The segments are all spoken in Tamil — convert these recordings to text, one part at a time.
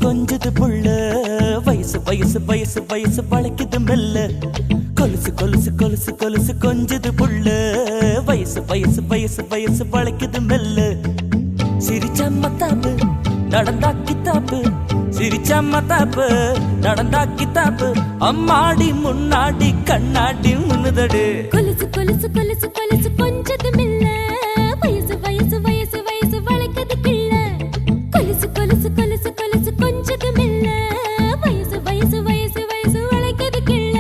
கொஞ்சது புள்ள வயசு வயசு வயசு வயசு வளைக்குது மெல்ல கொலுசு கொலுசு கொலுசு கொலுசு கொஞ்சது புள்ள வயசு வயசு வயசு வயசு வளைக்குது மெல்ல சிரிச்சா மத்தாப்பு நடந்தா கித்தாப்பு சிரிச்சா மத்தாப்பு நடந்தா கித்தாப்பு அம்மாடி முன்னாடி கண்ணாடி முன்னுதடு கொலுசு கொலுசு கொலுசு கொலுசு கொஞ்சது மெல்ல வயசு வயசு வயசு வயசு வளைக்குது கிள்ள கொலுசு கொலுசு கொலுசு கொலுசு கொஞ்சது மெல்ல வயசு வயசு வயசு வயசு வளைக்குது கிள்ள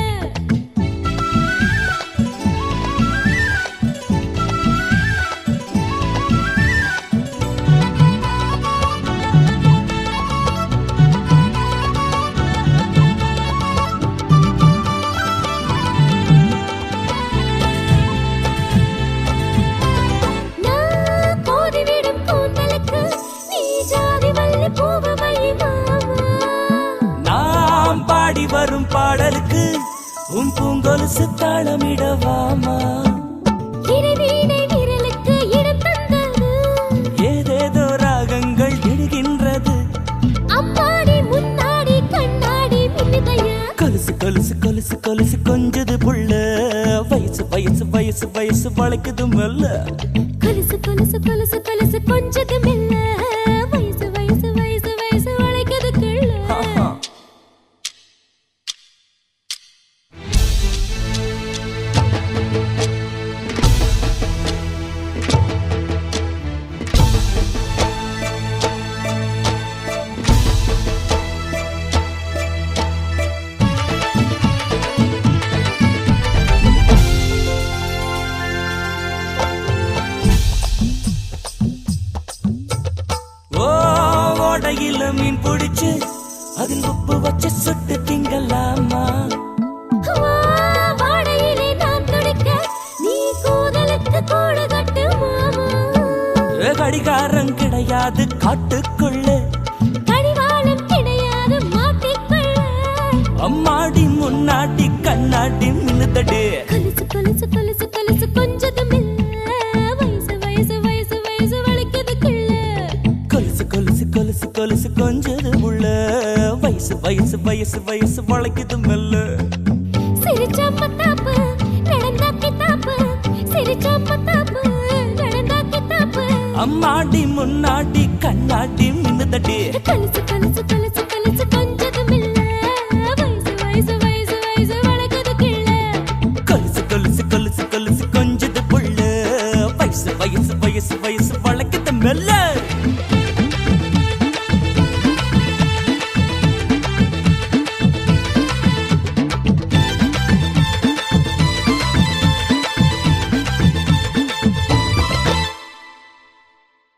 வரும் பாடலுக்கு உன் பூங்கொலுசு தாளமிடவாமா இறைவீணை விரலுக்கு இடம் தந்தது ஏதேதோ ராகங்கள் இடுகின்றது அம்மாடி முன்னாடி கண்ணாடி மின்னுதையா கொலுசு கொலுசு கொலுசு கொலுசு கொஞ்சது புள்ள வயசு வயசு வயசு வயசு வளைக்குது மெல்ல கொலுசு கொலுசு கொலுசு கொலுசு கொஞ்சது மெல்ல வயசு வயசு வயசு வயசு வளைக்குது கிள்ள மீன் பிடிச்சு அதில் உப்பு வச்சு சுட்டு திங்கலாமா வாடையிலே நான் துடிக்க நீ கூதலுக்கு கூடு கட்டு மாமா கடிகாரம் கிடையாது காட்டுக்குள்ள கடிவாளம் கிடையாது மாட்டிக்குள்ள அம்மாடி முன்னாடி கண்ணாடி மின்னுதடு கொலுசு கொலுசு கொலுசு கொலுசு கொஞ்சது மெல்ல வயசு வயசு வயசு வயசு வளைக்குது கிள்ள கொலுசு கொலுசு கொலுசு கொலுசு கொஞ்சது உள்ள வயசு வயசு வயசு வயசு வளைக்குது மெல்ல சிரிச்சா மத்தாப்பு நடந்தா கித்தாப்பு சிரிச்சா மத்தாப்பு நடந்தா கித்தாப்பு அம்மாடி முன்னாடி கண்ணாடி மின்னுதடி கொலுசு கொலுசு கொலுசு கொலுசு கொஞ்சது மெல்ல வயசு வயசு வயசு வயசு வளைக்குது கிள்ள கொலுசு கொலுசு கொலுசு கொலுசு கொஞ்சது புள்ள வயசு வயசு வயசு வயசு வளைக்குது மெல்ல